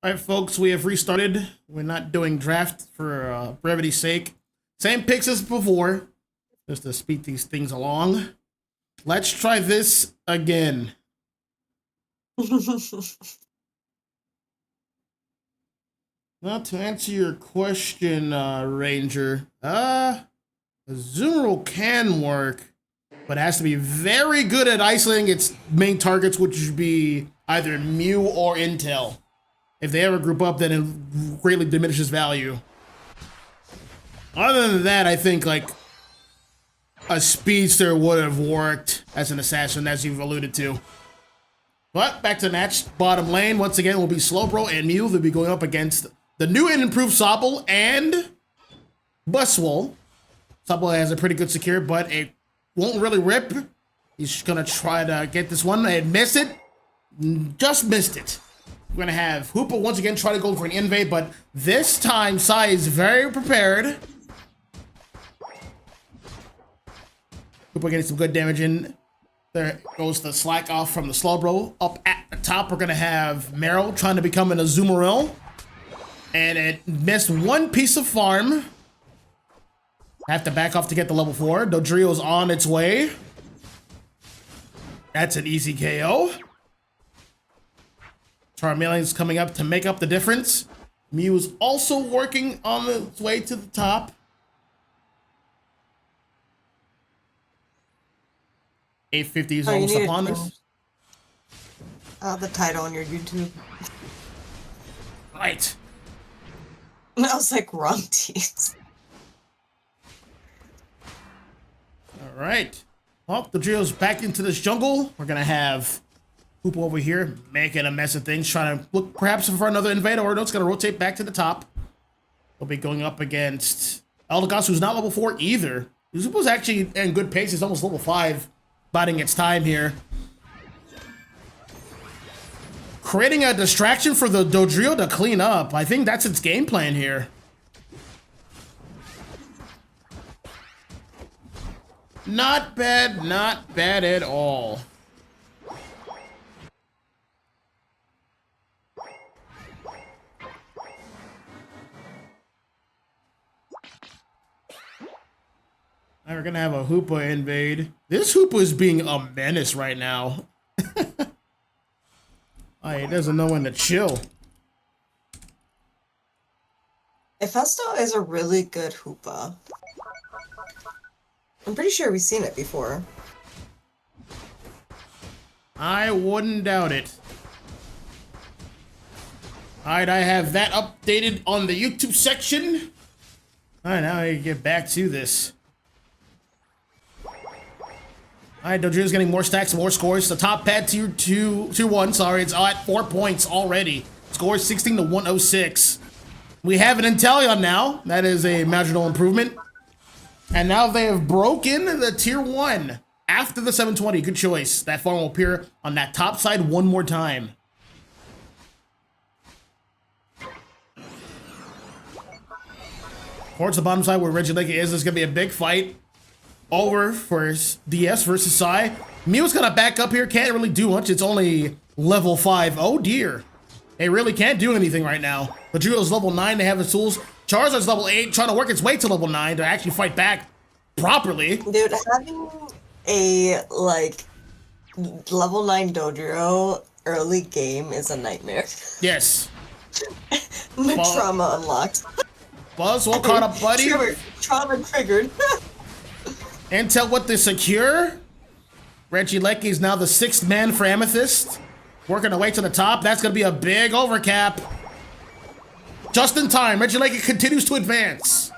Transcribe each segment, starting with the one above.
All right, folks, we have restarted. We're not doing draft for brevity's sake. Same picks as before, just to speed these things along. Let's try this again. Now, to answer your question, Ranger, Azumarill can work, but it has to be very good at isolating its main targets, which would be either Mew or Intel. If they ever group up, then it greatly diminishes value. Other than that, I think like a speedster would have worked as an assassin, as you've alluded to. But back to the match, bottom lane once again will be Slowbro and Mew. They'll be going up against the new and improved Sobble and Buswell. Sobble has a pretty good secure, but it won't really rip. He's gonna try to get this one and miss it. Just missed it. We're gonna have Hoopa once again try to go for an invade, but this time PSY is very prepared. Hoopa getting some good damage in. There goes the slack off from the Slowbro. Up at the top, we're gonna have Meryl trying to become an Azumarill. And it missed one piece of farm. Have to back off to get the level 4. Dodrio's on its way. That's an easy KO. Charmeleon's coming up to make up the difference. Mew is also working on its way to the top. $850 is almost upon us. The title on your YouTube. Right. I was like, wrong teams. All right. Well, the Dodrio's back into this jungle. We're gonna have Hoopa over here making a mess of things, trying to look perhaps for another invader, or no, it's gonna rotate back to the top. We'll be going up against Eldegoss, who's not level 4 either. Hoopa's actually in good pace. He's almost level 5, biding its time here. Creating a distraction for the Dodrio to clean up. I think that's its game plan here. Not bad at all. Now we're gonna have a Hoopa invade. This Hoopa is being a menace right now. Oh, he doesn't know when to chill. Infesto is a really good Hoopa. I'm pretty sure we've seen it before. I wouldn't doubt it. Alright, I have that updated on the YouTube section. Alright, now I get back to this. Alright, Dodrio's getting more stacks, more scores. The top pad tier 2-1, sorry, it's at 4 points already. Score 16 to 106. We have an Inteleon now. That is a marginal improvement. And now they have broken the tier 1 after the 720. Good choice. That farm will appear on that top side one more time. Towards the bottom side where Regieleki is, there's going to be a big fight over for DS versus PSY. Mew's going to back up here. Can't really do much. It's only level 5. Oh, dear. It really can't do anything right now. Dodrio's level 9. They have its tools. Charizard's level 8, trying to work its way to level 9 to actually fight back properly. Dude, having a, like, level 9 Dodrio early game is a nightmare. Yes. My trauma unlocked. Buzzwell caught up, buddy. Trauma triggered. Intel with the secure. Regieleki is now the 6th man for Amethyst. Working their way to the top. That's going to be a big overcap. Just in time. Regieleki continues to advance.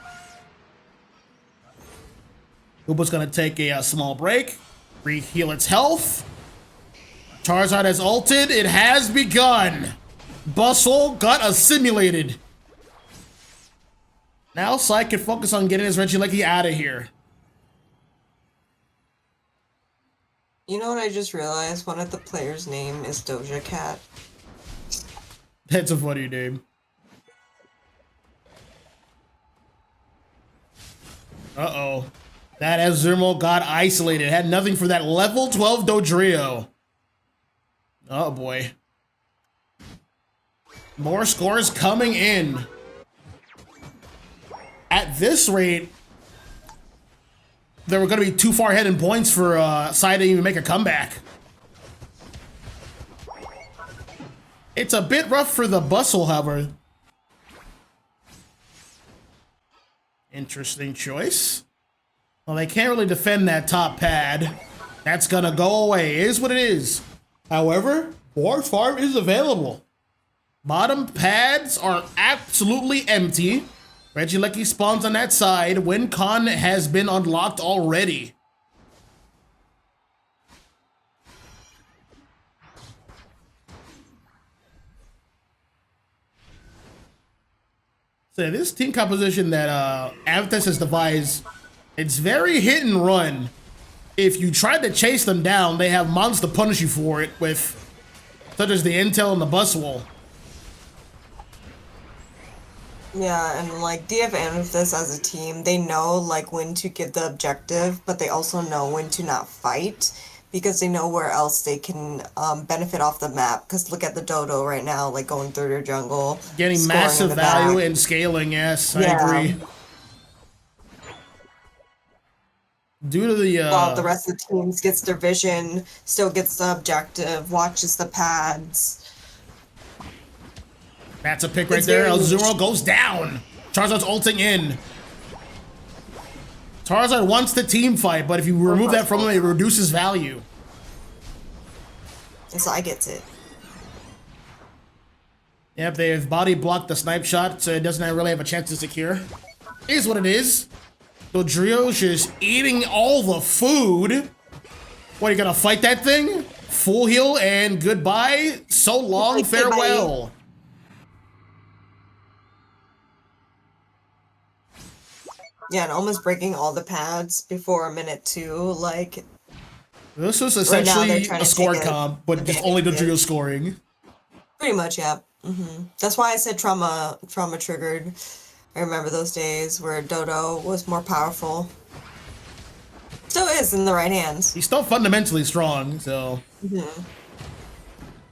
Hoopa's going to take a small break. Re-heal its health. Charizard has ulted. It has begun. Bustle got assimilated. Now PSY can focus on getting his Regieleki out of here. You know what I just realized? One of the players' name is Doja Cat. That's a funny name. Uh-oh. That Azumarill got isolated. Had nothing for that level 12 Dodrio. Oh boy. More scores coming in. At this rate, they were going to be too far ahead in points for Sai to even make a comeback. It's a bit rough for the Bustle, however. Interesting choice. Well, they can't really defend that top pad. That's gonna go away. It is what it is. However, more farm is available. Bottom pads are absolutely empty. Regieleki spawns on that side. Win Con has been unlocked already. So this team composition that Amethyst has devised, it's very hit and run. If you try to chase them down, they have mons to punish you for it with, such as the intel and the bus wall. Yeah, and like DF Amethyst as a team, they know like when to give the objective, but they also know when to not fight because they know where else they can benefit off the map. Because look at the Dodo right now, like going through their jungle, getting massive value in scaling. Yes, I agree. Due to the while the rest of the teams gets their vision, still gets the objective, watches the pads. That's a pick right there. Azuro goes down. Charizard's ulting in. Charizard wants the team fight, but if you remove that from him, it reduces value. So I gets it. Yep, they've body blocked the snipe shot, so it doesn't really have a chance to secure. Is what it is. Dodrio's just eating all the food. What, you gonna fight that thing? Full heal and goodbye. So long, farewell. Yeah, and almost breaking all the pads before minute 2, like... This was essentially right a score comp, but just only Dodrio scoring. Pretty much, yeah. That's why I said trauma triggered. I remember those days where Dodo was more powerful. Still is in the right hands. He's still fundamentally strong, so...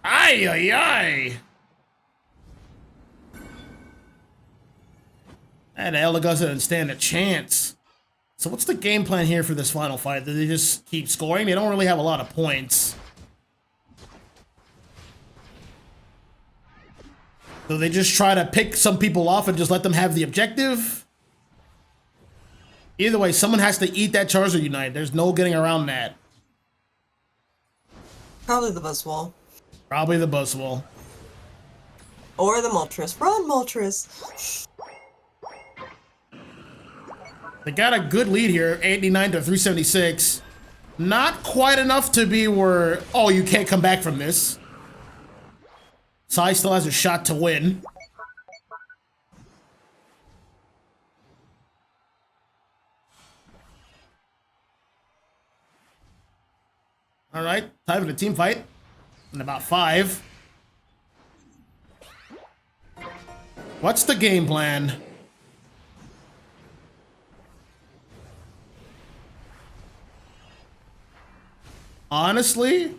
Ay, ay, ay! And Ella doesn't stand a chance. So what's the game plan here for this final fight? Do they just keep scoring? They don't really have a lot of points. So they just try to pick some people off and just let them have the objective? Either way, someone has to eat that Charizard Unite. There's no getting around that. Probably the Buzzwole. Probably the Buzzwole. Or the Moltres. Run, Moltres! They got a good lead here, 89 to 376. Not quite enough to be where, oh, you can't come back from this. Sai still has a shot to win. All right, time for the team fight. In about 5. What's the game plan? Honestly,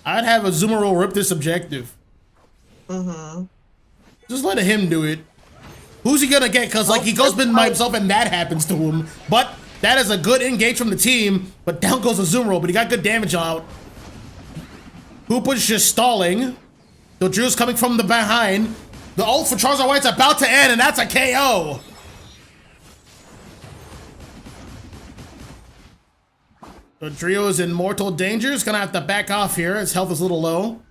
I'd have Azumarill rip this objective. Just let him do it. Who's he gonna get? Because, like, he goes by himself and that happens to him. But that is a good engage from the team. But down goes Azumarill, but he got good damage out. Hoopa's just stalling. Dodrio's coming from the behind. The ult for Charizard White's about to end, and that's a KO. Dodrio is in mortal danger. He's gonna have to back off here. His health is a little low.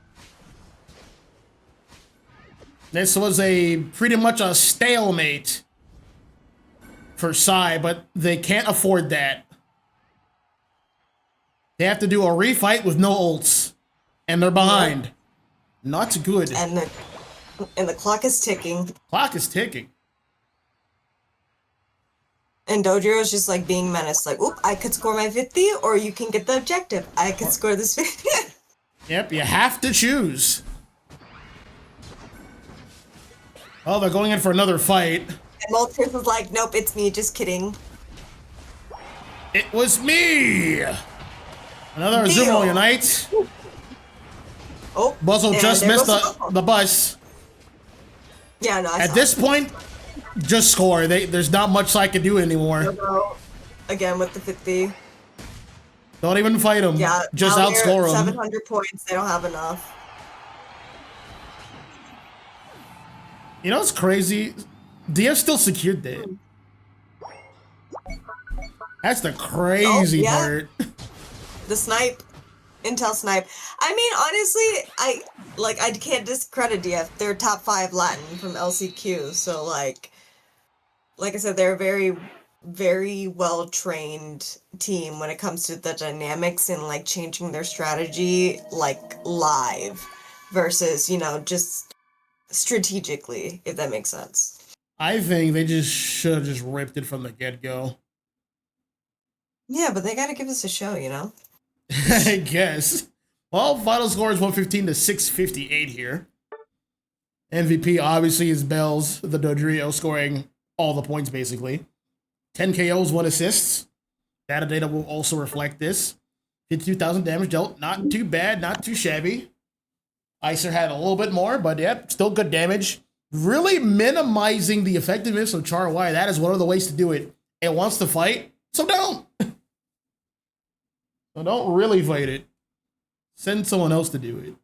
This was pretty much a stalemate for Sai, but they can't afford that. They have to do a refight with no ults, and they're behind. Not good. And the clock is ticking. Clock is ticking. And Dodrio is just like being menaced, like, oop, I could score my 50, or you can get the objective. I could score this 50. Yep, you have to choose. Oh, they're going in for another fight. And Moltres was like, nope, it's me, just kidding. It was me! Another Azumarill Unite. Oh, Buzzle just missed the bus. Yeah, no, I At saw this it. point, just score. There's not much I can do anymore. Go again with the 50. Don't even fight them. Yeah, Just now they're at outscore them. 700 points. They don't have enough. You know what's crazy? DF still secured that. That's the Oh, crazy yeah, part. the snipe. Intel snipe. I mean, honestly, I can't discredit DF. They're top 5 Latin from LCQ, so like I said, they're a very, very well trained team when it comes to the dynamics and like changing their strategy like live versus, just strategically, if that makes sense. I think they just should have just ripped it from the get-go. Yeah, but they gotta give us a show. I guess. Well, final score is 115 to 658 here. MVP obviously is Bells, the Dodrio, scoring all the points basically. 10 KOs, 1 assists. Data will also reflect this. 52,000 damage dealt. Not too bad, not too shabby. Icer had a little bit more, but yep, still good damage. Really minimizing the effectiveness of Char Y. That is one of the ways to do it. It wants to fight, so don't. So don't really fight it. Send someone else to do it.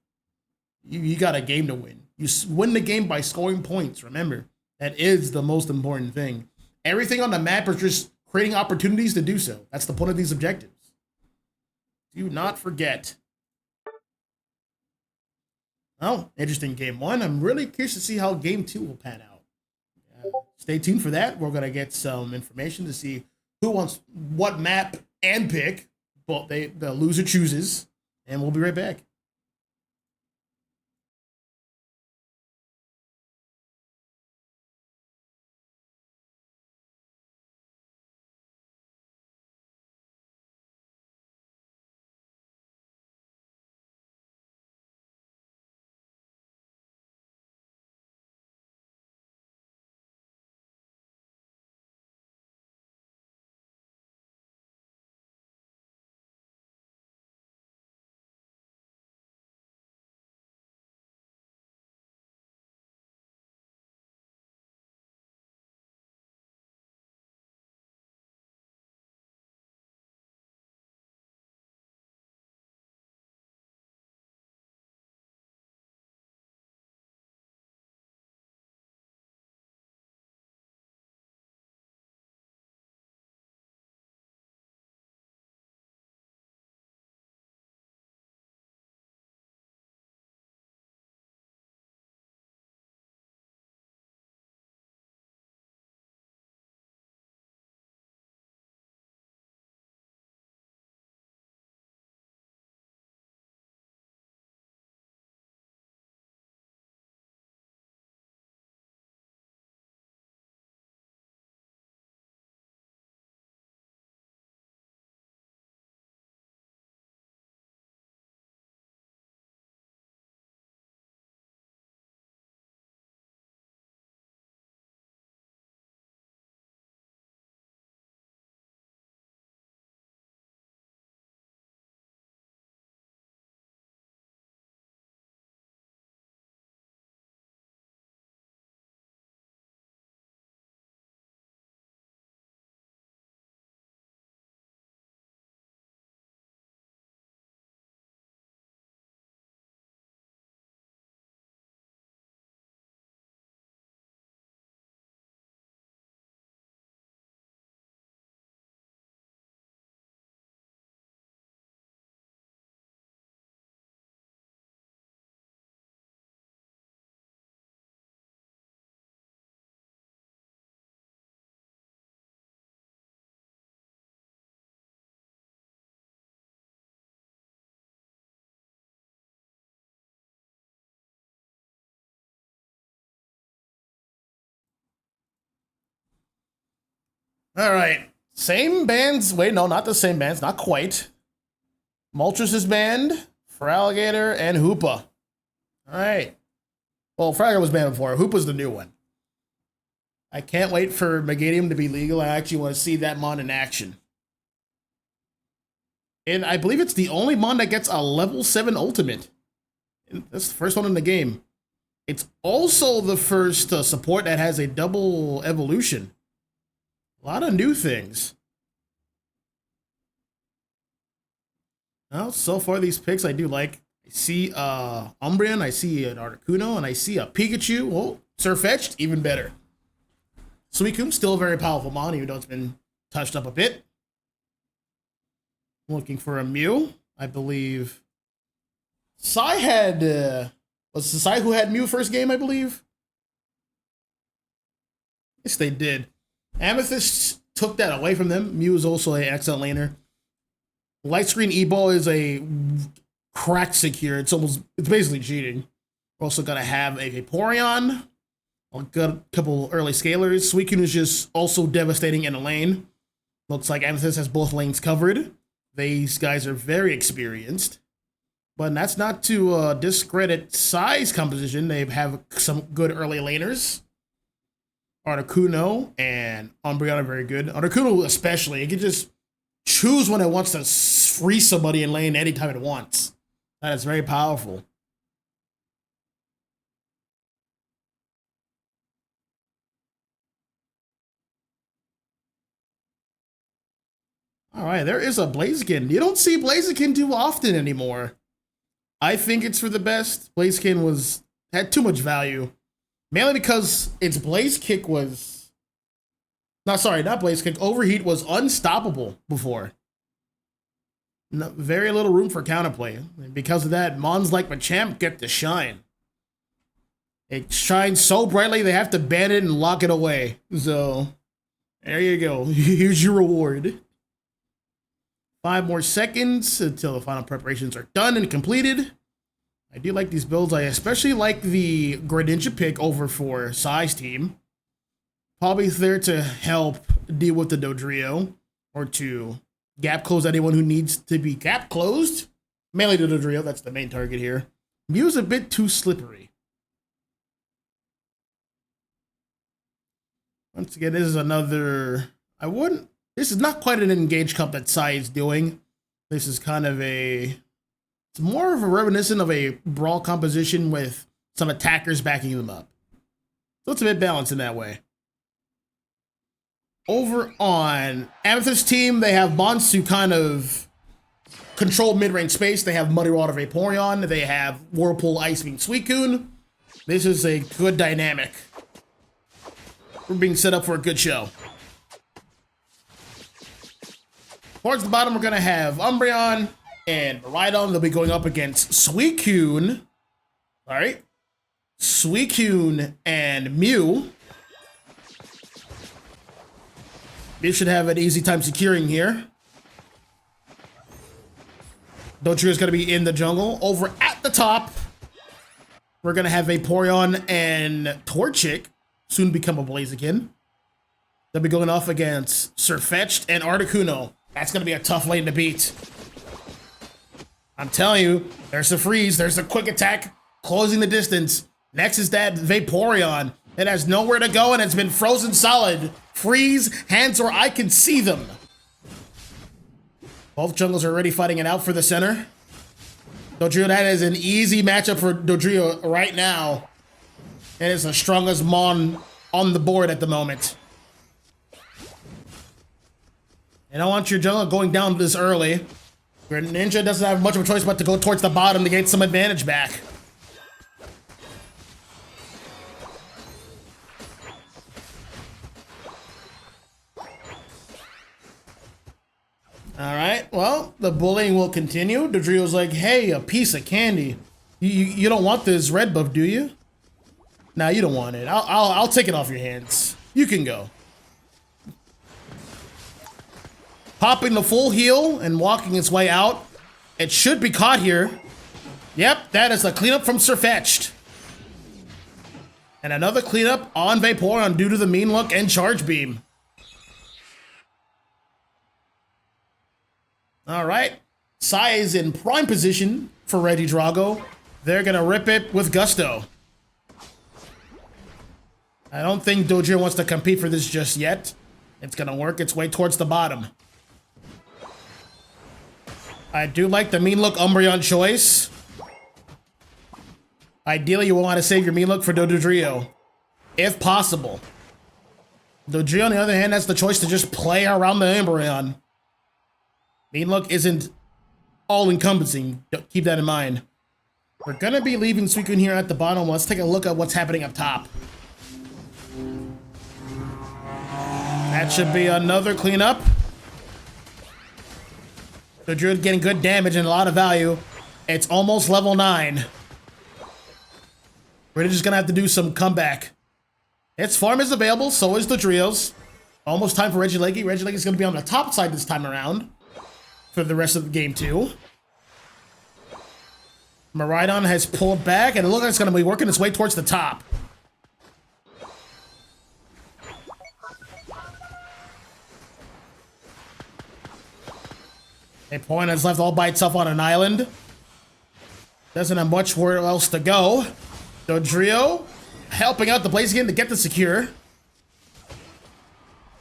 You got a game to win. You win the game by scoring points. Remember, that is the most important thing. Everything on the map is just creating opportunities to do so. That's the point of these objectives. Do not forget. Oh, interesting game 1. I'm really curious to see how game 2 will pan out. Stay tuned for that. We're going to get some information to see who wants what map and pick. But the loser chooses. And we'll be right back. All right. Same bands. Wait, no, not the same bands. Not quite. Moltres' band, Feraligatr, and Hoopa. All right. Well, Feraligatr was banned before. Hoopa's the new one. I can't wait for Megadium to be legal. I actually want to see that mon in action. And I believe it's the only mon that gets a level 7 ultimate. That's the first one in the game. It's also the first support that has a double evolution. A lot of new things. Well, so far these picks I do like. I see Umbreon, I see an Articuno, and I see a Pikachu. Oh, Surfetched, even better. Suicune, still a very powerful mon, even though it's been touched up a bit. Looking for a Mew, I believe. Psy had, was the Psy who had Mew first game, I believe? Yes, they did. Amethyst took that away from them. Mew is also an excellent laner. Light Screen E-Ball is a cracked secure. It's basically cheating. We're also gonna have a Vaporeon. Got a couple early scalers. Suicune is just also devastating in a lane. Looks like Amethyst has both lanes covered. These guys are very experienced. But that's not to discredit Psy's composition. They have some good early laners. Articuno and Umbreon are very good. Articuno especially. It can just choose when it wants to free somebody in lane anytime it wants. That is very powerful. All right, there is a Blaziken. You don't see Blaziken too often anymore. I think it's for the best. Blaziken had too much value. Mainly because its Blaze Kick was... No, sorry, not Blaze Kick. Overheat was unstoppable before. No, very little room for counterplay. And because of that, mons like Machamp get to shine. It shines so brightly they have to ban it and lock it away. So, there you go. Here's your reward. 5 more seconds until the final preparations are done and completed. I do like these builds. I especially like the Greninja pick over for Psy's team. Probably there to help deal with the Dodrio or to gap close anyone who needs to be gap closed. Mainly the Dodrio, that's the main target here. Mew's a bit too slippery. Once again, this is another... This is not quite an engaged cup that Psy is doing. This is kind of it's more of a reminiscent of a brawl composition with some attackers backing them up. So it's a bit balanced in that way. Over on Amethyst team, they have mons to kind of control mid-range space. They have Muddy Water Vaporeon. They have Whirlpool Ice Beam Suicune. This is a good dynamic. We're being set up for a good show. Towards the bottom, we're going to have Umbreon and Miraidon. They'll be going up against Suicune. All right. Suicune and Mew. They should have an easy time securing here. Dodrio is going to be in the jungle. Over at the top, we're going to have Vaporeon and Torchic, soon become a Blaziken. They'll be going off against Surfetched and Articuno. That's going to be a tough lane to beat. I'm telling you, there's the freeze, there's the quick attack, closing the distance. Next is that Vaporeon. It has nowhere to go and it's been frozen solid. Freeze, hands where I can see them. Both jungles are already fighting it out for the center. Dodrio, that is an easy matchup for Dodrio right now. It is the strongest mon on the board at the moment. You don't want your jungle going down this early. Greninja doesn't have much of a choice but to go towards the bottom to get some advantage back. Alright, well, the bullying will continue. Dodrio's like, hey, a piece of candy. You don't want this red buff, do you? Nah, you don't want it. I'll take it off your hands. You can go. Popping the full heal and walking its way out. It should be caught here. Yep, that is a cleanup from Surfetched. And another cleanup on Vaporeon due to the mean look and charge beam. All right, Psy is in prime position for Regidrago. They're gonna rip it with gusto. I don't think Dodrio wants to compete for this just yet. It's gonna work its way towards the bottom. I do like the mean look Umbreon choice. Ideally, you will want to save your Mean for Dodrio, if possible. Dodrio, on the other hand, has the choice to just play around the Umbreon. Mean isn't all-encompassing. Keep that in mind. We're going to be leaving Suicune here at the bottom. Let's take a look at what's happening up top. That should be another cleanup. Dodrio getting good damage and a lot of value. It's almost level 9. We're just going to have to do some comeback. Its farm is available, so is Dodrio's. Almost time for Regieleki. Regieleki's going to be on the top side this time around for the rest of the game, too. Miraidon has pulled back, and it looks like it's going to be working its way towards the top. A point has left all by itself on an island. Doesn't have much where else to go. Dodrio helping out the Blaziken to get the secure.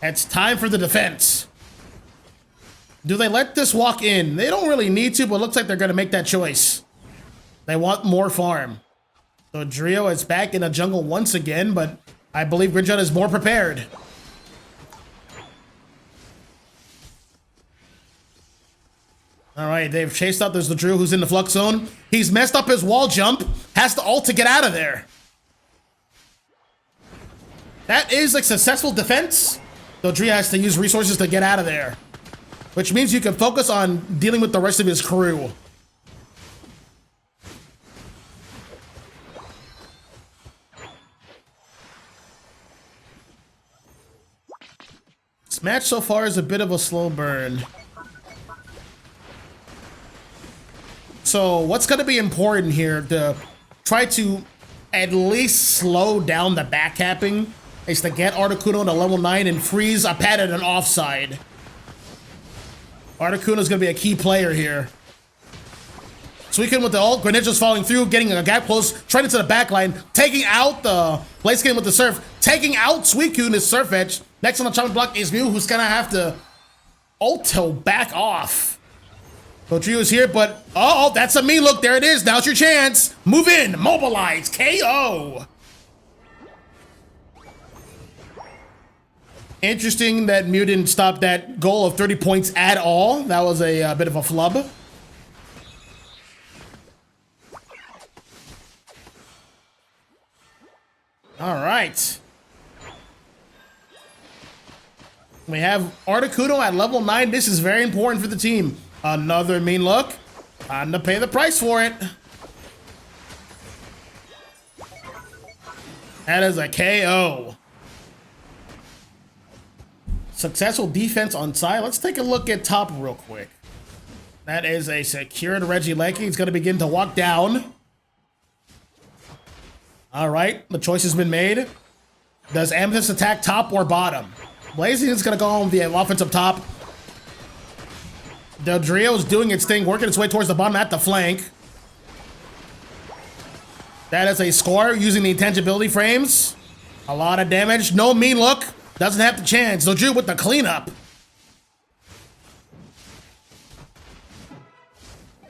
It's time for the defense. Do they let this walk in? They don't really need to, but it looks like they're going to make that choice. They want more farm. Dodrio is back in the jungle once again, but I believe Gridshot is more prepared. All right, they've chased out. There's the Drew who's in the flux zone. He's messed up his wall jump. Has to ult to get out of there. That is a successful defense. Though Drew has to use resources to get out of there. Which means you can focus on dealing with the rest of his crew. This match so far is a bit of a slow burn. So what's going to be important here to try to at least slow down the backcapping is to get Articuno to level 9 and freeze a pad at an offside. Articuno is going to be a key player here. Suicune with the ult, Greninja's falling through, getting a gap close, trying into the backline, taking out the Blaziken with the Surf, taking out Suicune, his Surf Edge. Next on the chopping block is Mew, who's going to have to ulto back off. Dodrio's here, but oh, that's a me look. There it is. Now's your chance. Move in, mobilize, KO. Interesting that Mew didn't stop that goal of 30 points at all. That was a bit of a flub. All right. We have Articuno at level 9. This is very important for the team. Another mean look. Time to pay the price for it. That is a KO. Successful defense on side. Let's take a look at top real quick. That is a secured Regieleki. He's going to begin to walk down. All right, the choice has been made. Does Amethyst attack top or bottom? Blaziken is going to go on the offensive top. Dodrio is doing its thing, working its way towards the bottom at the flank. That is a score using the intangibility frames. A lot of damage. No mean look. Doesn't have the chance. Dodrio with the cleanup.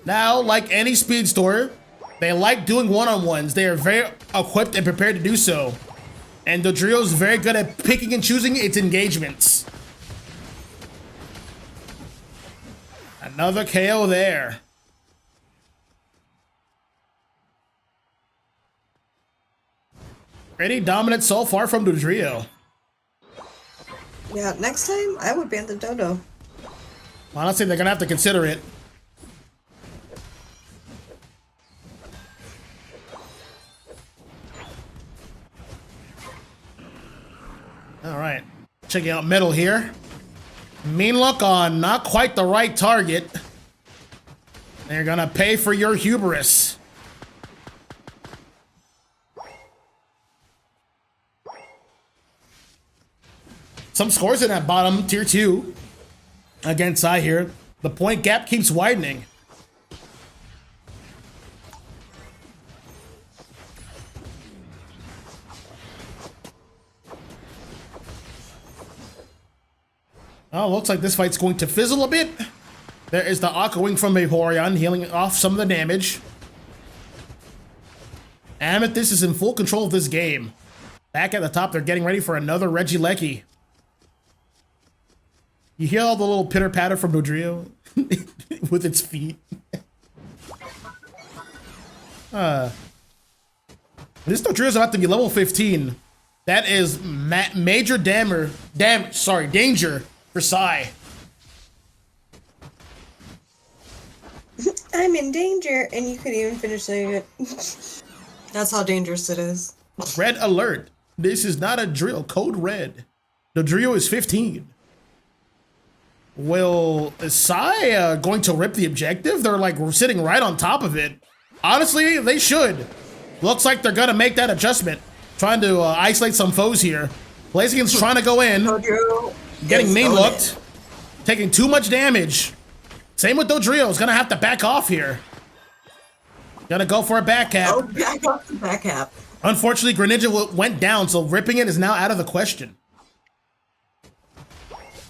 Now, like any speed store, they like doing one-on-ones. They are very equipped and prepared to do so. And Dodrio is very good at picking and choosing its engagements. Another KO there. Pretty dominant so far from Dodrio. Yeah, next time I would ban the Dodo. Honestly, they're gonna have to consider it. All right, checking out Metal here. Mean look on not quite the right target. They're gonna pay for your hubris. Some scores in that bottom tier 2 against I here. The point gap keeps widening. Oh, looks like this fight's going to fizzle a bit. There is the Aqua Wing from Vaporeon healing off some of the damage. Amethyst is in full control of this game. Back at the top, they're getting ready for another Regieleki. You hear all the little pitter-patter from Dodrio with its feet. This Dodrio's about to be level 15. That is major danger for Psy. I'm in danger, and you could even finish saying it. That's how dangerous it is. Red alert. This is not a drill. Code red. Dodrio is 15. Will is Psy going to rip the objective? They're like sitting right on top of it. Honestly, they should. Looks like they're gonna make that adjustment. Trying to isolate some foes here. Blaziken's trying to go in. Getting main looked. Taking too much damage. Same with Dodrio. Is gonna have to back off here. Gonna go for a back cap. Oh, back off the back cap. Unfortunately, Greninja went down, so ripping it is now out of the question.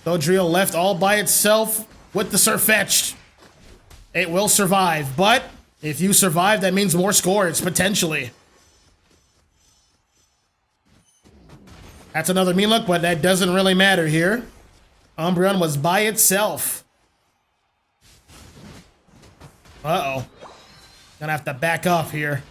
Dodrio left all by itself with the Surfetched. It will survive, but if you survive, that means more scores, potentially. That's another mean look, but that doesn't really matter here. Umbreon was by itself. Uh-oh. Gonna have to back off here.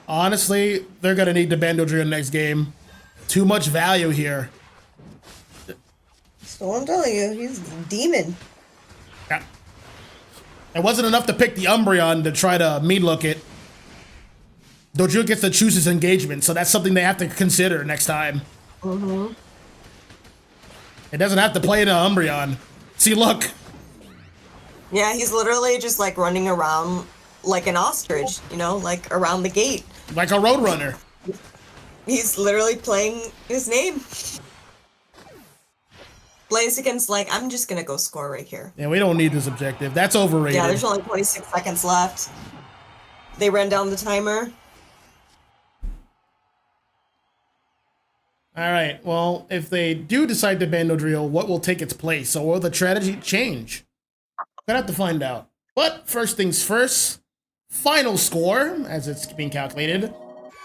Honestly, they're gonna need to ban Dodrio next game. Too much value here. So I'm telling you, he's a demon. Yeah. It wasn't enough to pick the Umbreon to try to mean look it. Dodrio gets to choose his engagement, so that's something they have to consider next time. Mm-hmm. It doesn't have to play into Umbreon. See, look. Yeah, he's literally just like running around like an ostrich, you know, like around the gate. Like a Roadrunner. He's literally playing his name. Blaziken's like, I'm just gonna go score right here. Yeah, we don't need this objective. That's overrated. Yeah, there's only 26 seconds left. They ran down the timer. All right, well, if they do decide to ban Dodrio, what will take its place? Or will the strategy change? Gonna have to find out. But first things first, final score, as it's being calculated,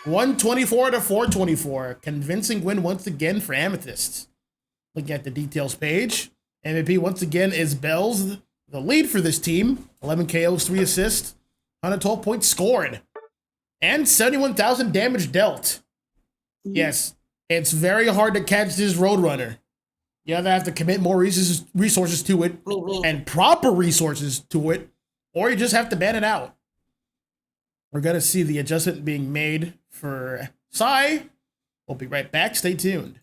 124 to 424. Convincing win once again for Amethyst. Looking at the details page, MVP once again is Bells, the lead for this team. 11 KOs, 3 assists, 112 points scored, and 71,000 damage dealt. Yes, it's very hard to catch this Roadrunner. You either have to commit more resources to it, and proper resources to it, or you just have to ban it out. We're going to see the adjustment being made for Psy. We'll be right back. Stay tuned.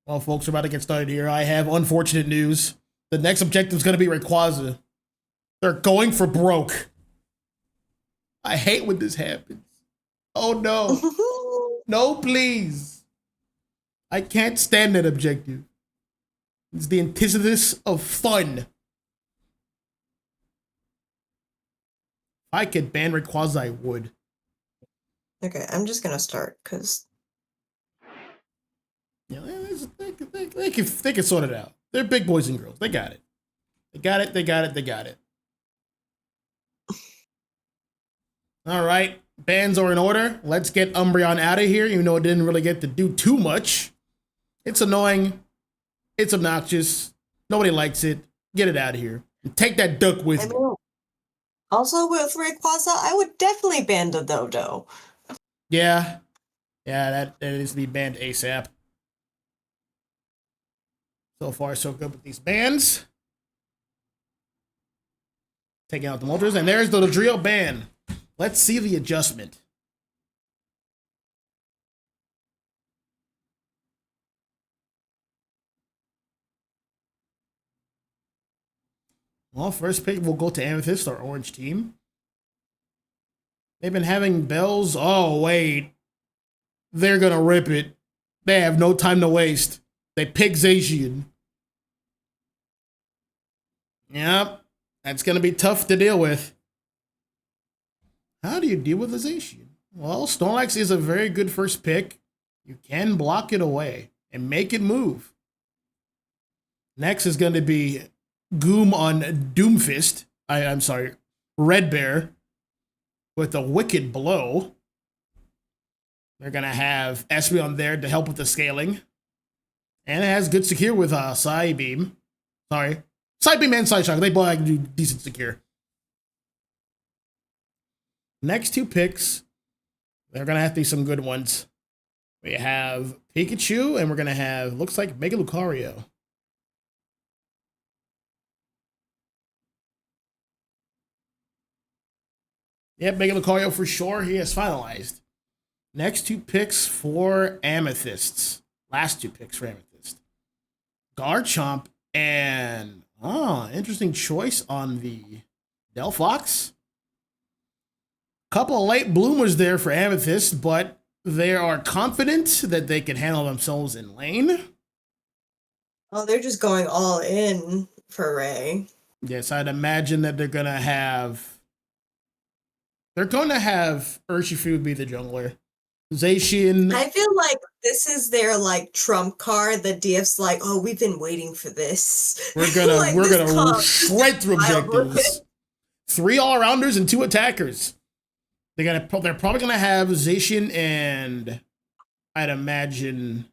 Well, folks, we're about to get started here. I have unfortunate news. The next objective is going to be Rayquaza. They're going for broke. I hate when this happens. Oh, no. No, please. I can't stand that objective. It's the antithesis of fun. If I could ban Rayquaza, I would. Okay, I'm just gonna start because Yeah, they can sort it out. They're big boys and girls. They got it. They got it. They got it. They got it. All right, bans are in order. Let's get Umbreon out of here, even though it didn't really get to do too much. It's annoying. It's obnoxious. Nobody likes it. Get it out of here. And take that duck with you. Also with Rayquaza, I would definitely ban the Dodo. Yeah. Yeah, that needs to be banned ASAP. So far, so good with these bans. Taking out the Moltres, and there's the Dodrio ban. Let's see the adjustment. Well, first pick will go to Amethyst, our orange team. They've been having bells. Oh, wait. They're going to rip it. They have no time to waste. They pick Zacian. Yep. That's going to be tough to deal with. How do you deal with a Zacian? Well, Snorlax is a very good first pick. You can block it away and make it move. Next is going to be Goom on Doomfist. I'm sorry, Red Bear with a Wicked Blow. They're going to have Espeon there to help with the scaling. And it has good secure with Psybeam. Sorry. Psybeam and Psyshock. They both do decent secure. Next two picks, they're going to have to be some good ones. We have Pikachu, and we're going to have, looks like, Mega Lucario. Yep, Mega Lucario for sure. He has finalized. Next two picks for Amethysts. Last two picks for Amethyst. Garchomp and, interesting choice on the Delphox. Couple of late bloomers there for Amethyst, but they are confident that they can handle themselves in lane. Oh, they're just going all in for Ray. Yes, I'd imagine that they're going to have Urshifu be the jungler. Zacian. I feel like this is their like trump card. The DF's like, oh, we've been waiting for this. We're gonna like, shred through objectives. 3 all-rounders and 2 attackers. They're probably gonna have Zacian and I'd imagine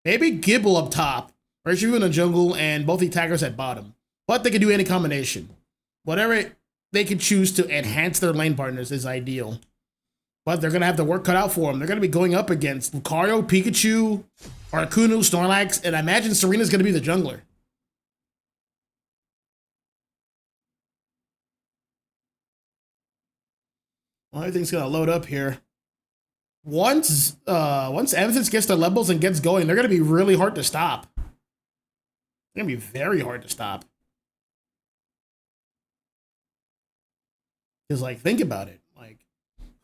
maybe Gibble up top, Urshifu in the jungle, and both the attackers at bottom. But they can do any combination. Whatever they can choose to enhance their lane partners is ideal. But they're going to have the work cut out for them. They're going to be going up against Lucario, Pikachu, Articuno, Snorlax, and I imagine Serena's going to be the jungler. Well, everything's going to load up here. Once Amethyst gets their levels and gets going, they're going to be really hard to stop. They're going to be very hard to stop. Because, like, think about it. Like,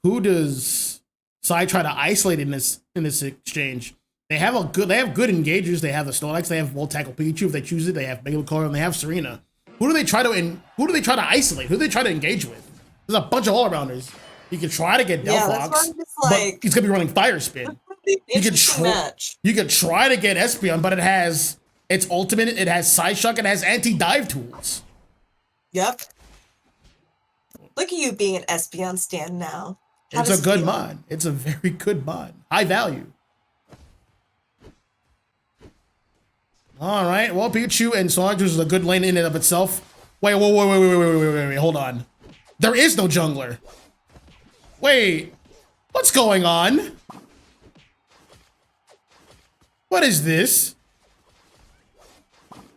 who does Psy try to isolate in this exchange? They have good engagers. They have the Snorlax. They have tackle Pikachu if they choose it. They have Mega Lucario and they have Serena. Who do they try to isolate? Who do they try to engage with? There's a bunch of all-arounders. You can try to get Delphox, but he's gonna be running Fire Spin. You can try to get Espeon, but it has its ultimate. It has Psyshock. It has anti-dive tools. Yep. Look at you being an Espeon stan now. It's a good mod. It's a very good mod. High value. All right. Well, Pikachu and Snorlax is a good lane in and of itself. Wait. Hold on. There is no jungler. Wait. What's going on? What is this?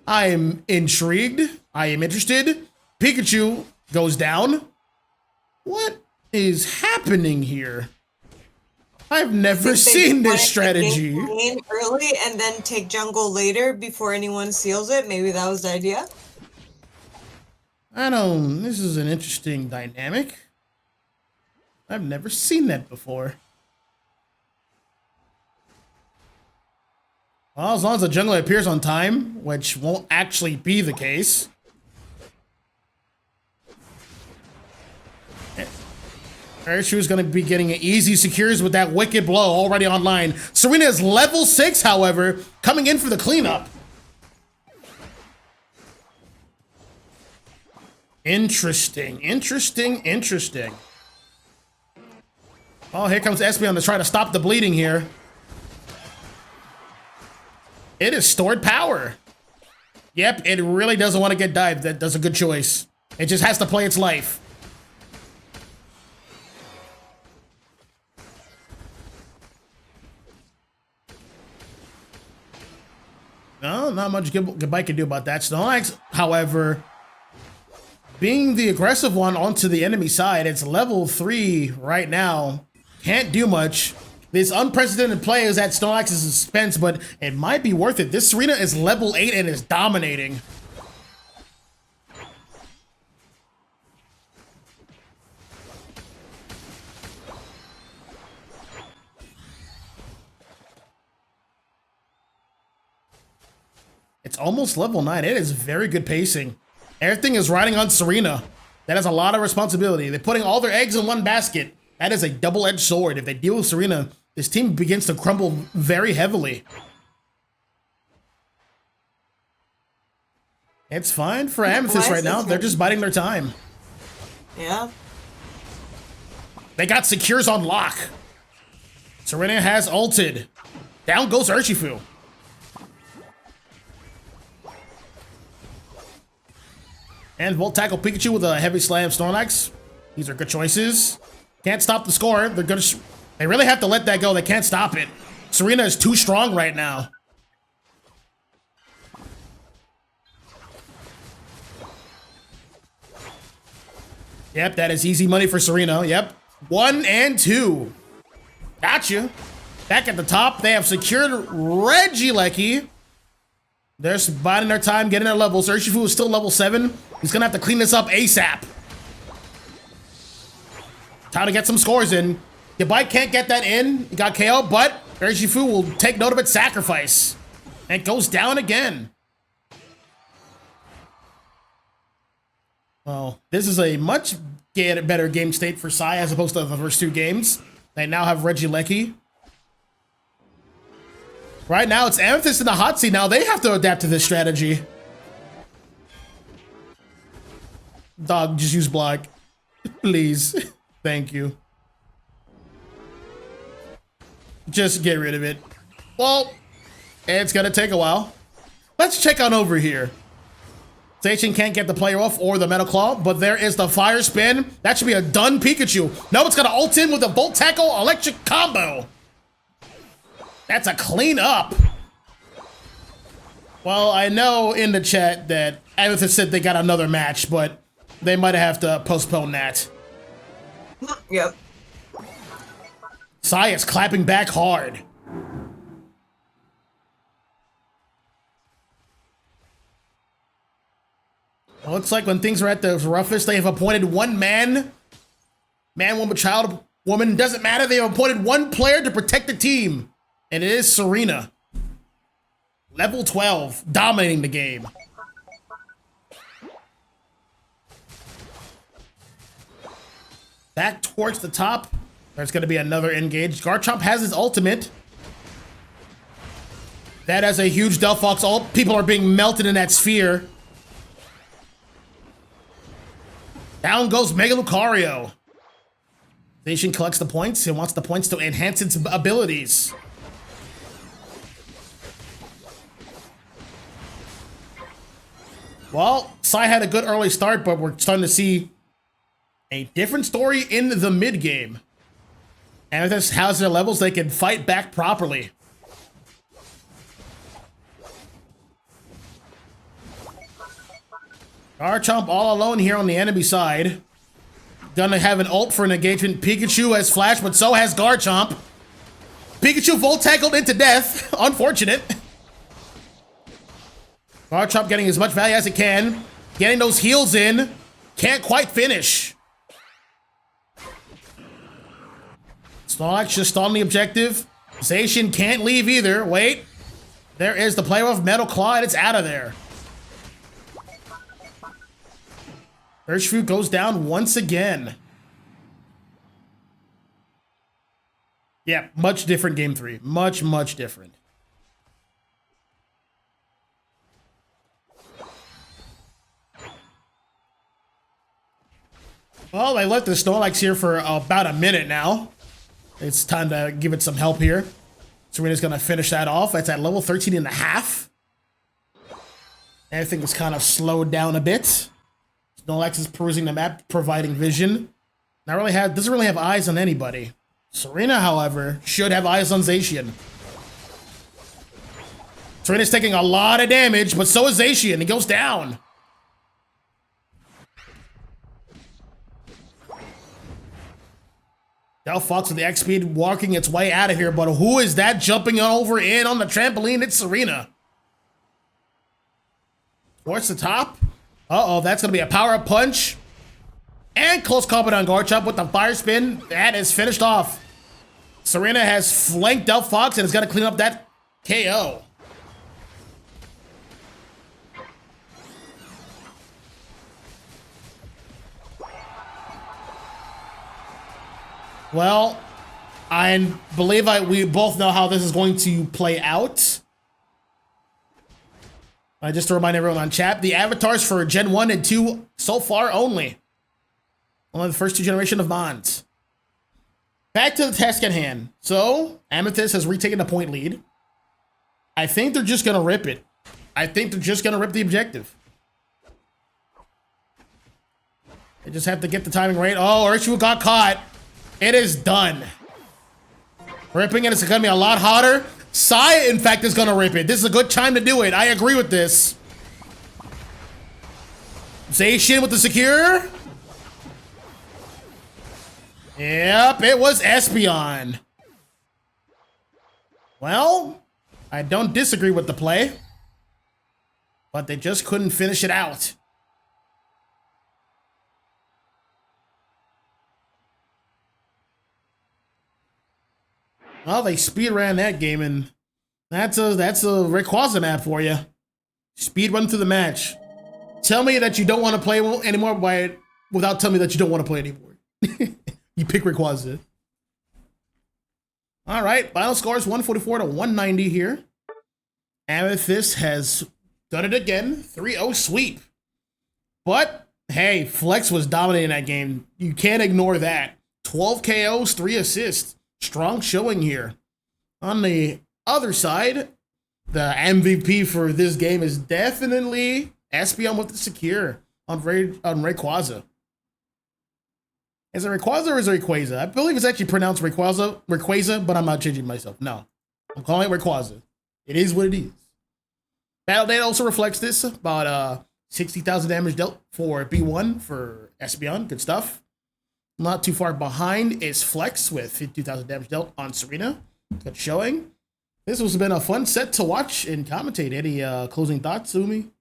I am intrigued. I am interested. Pikachu goes down. What is happening here? I've never Think they seen just this wanted to get strategy. lane early and then take jungle later before anyone seals it. Maybe that was the idea. This is an interesting dynamic. I've never seen that before. Well, as long as the jungler appears on time, which won't actually be the case. Urshu's going to be getting easy secures with that wicked blow already online. Serena is level 6, however, coming in for the cleanup. Interesting. Oh, here comes Espeon to try to stop the bleeding here. It is stored power. Yep, it really doesn't want to get dived. That's a good choice. It just has to play its life. No, not much Goodbye can do about that. Snorlax, however, being the aggressive one onto the enemy side, it's level 3 right now. Can't do much. This unprecedented play is at Snorlax's expense, but it might be worth it. This Serena is level 8 and is dominating. It's almost level 9. It is very good pacing. Everything is riding on Serena. That is a lot of responsibility. They're putting all their eggs in one basket. That is a double-edged sword. If they deal with Serena, this team begins to crumble very heavily. It's fine for Amethyst right now. They're just biding their time. Yeah. They got secures on lock. Serena has ulted. Down goes Urshifu. And Volt tackle Pikachu with a heavy slam Snorlax. These are good choices. Can't stop the score. They really have to let that go. They can't stop it. Serena is too strong right now. Yep, that is easy money for Serena. Yep. 1 and 2. Gotcha. Back at the top, they have secured Regieleki. They're biding their time, getting their levels. Urshifu is still level 7. He's gonna have to clean this up ASAP. Time to get some scores in. Goodbye can't get that in. He got KO, but Urshifu will take note of its sacrifice. And it goes down again. Well, this is a much better game state for Psy as opposed to the first 2 games. They now have Regieleki. Right now, it's Amethyst in the hot seat. Now they have to adapt to this strategy. Dog, just use block. Please. Thank you. Just get rid of it. Well, it's gonna take a while. Let's check on over here. Station can't get the player off or the Metal Claw, but there is the Fire Spin. That should be a done Pikachu. No, it's gonna ult in with the Volt Tackle Electric Combo. That's a clean up. Well, I know in the chat that Amethyst said they got another match, but they might have to postpone that. Yep. Psy is clapping back hard. It looks like when things are at the roughest, they have appointed one man, woman, child, woman, doesn't matter. They have appointed one player to protect the team. And it is Serena. Level 12, dominating the game. Back towards the top. There's going to be another engage. Garchomp has his ultimate. That has a huge Delphox ult. People are being melted in that sphere. Down goes Mega Lucario. Station collects the points. He wants the points to enhance its abilities. Well, Psy had a good early start, but we're starting to see a different story in the mid game. And if this has their levels, they can fight back properly. Garchomp all alone here on the enemy side. Gonna have an ult for an engagement. Pikachu has Flash, but so has Garchomp. Pikachu volt tackled into death. Unfortunate. Garchomp getting as much value as it can. Getting those heals in. Can't quite finish. Snorlax just stalling the objective. Zacian can't leave either. Wait. There is the player of Metal Claw, and it's out of there. Urshifu goes down once again. Yeah, much different game 3. Much, much different. Well, I left the Snorlax here for about a minute now. It's time to give it some help here. Serena's going to finish that off. It's at level 13 and a half. Everything is kind of slowed down a bit. Snorlax is perusing the map, providing vision. Doesn't really have eyes on anybody. Serena, however, should have eyes on Zacian. Serena's taking a lot of damage, but so is Zacian. He goes down. Delphox with the X speed walking its way out of here, but who is that jumping over in on the trampoline? It's Serena. Towards the top. Uh-oh, that's going to be a power-up punch. And close combat on Garchomp with the fire spin. That is finished off. Serena has flanked Delphox and is going to clean up that KO. Well, I believe we both know how this is going to play out. Just to remind everyone on chat, the avatars for Gen 1 and 2 so far only. Only the first 2 generations of Mons. Back to the task at hand. So, Amethyst has retaken the point lead. I think they're just going to rip it. I think they're just going to rip the objective. They just have to get the timing right. Oh, Urshifu got caught. It is done. Ripping it is going to be a lot hotter. Psy, in fact, is going to rip it. This is a good time to do it. I agree with this. Zacian with the secure. Yep, it was Espeon. Well, I don't disagree with the play. But they just couldn't finish it out. Well, they speed ran that game, and that's a Rayquaza map for you. Speed run through the match. Tell me that you don't want to play anymore without telling me that you don't want to play anymore. You pick Rayquaza. All right, final score is 144 to 190 here. Amethyst has done it again, 3-0 sweep. But hey, Flex was dominating that game. You can't ignore that. 12 KOs, 3 assists. Strong showing here. On the other side, the MVP for this game is definitely Espeon with the secure on Rayquaza. Is it Rayquaza or is it Rayquaza? I believe it's actually pronounced Rayquaza, but I'm not changing myself. No, I'm calling it Rayquaza. It is what it is. Battle data also reflects this. About 60,000 damage dealt for B1 for Espeon. Good stuff. Not too far behind is Flex with 52,000 damage dealt on Serena. Good showing. This has been a fun set to watch and commentate. Any closing thoughts, Umi?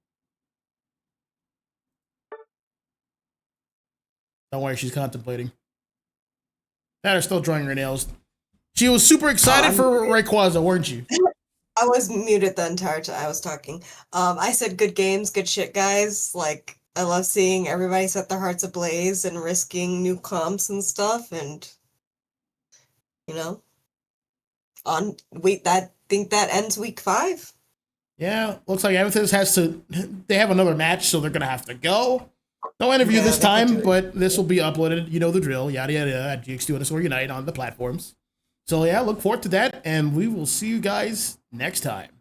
Don't worry, she's contemplating. That are still drawing her nails. She was super excited for Rayquaza, weren't you? I was muted the entire time I was talking. I said good games, good shit, guys. Like, I love seeing everybody set their hearts ablaze and risking new comps and stuff, and you know, think that ends week 5. Yeah, looks like Amethyst they have another match, so they're gonna have to go. No interview this time, but this will be uploaded. You know the drill, yada yada yada, at GX2_Unite on the platforms. So yeah, look forward to that, and we will see you guys next time.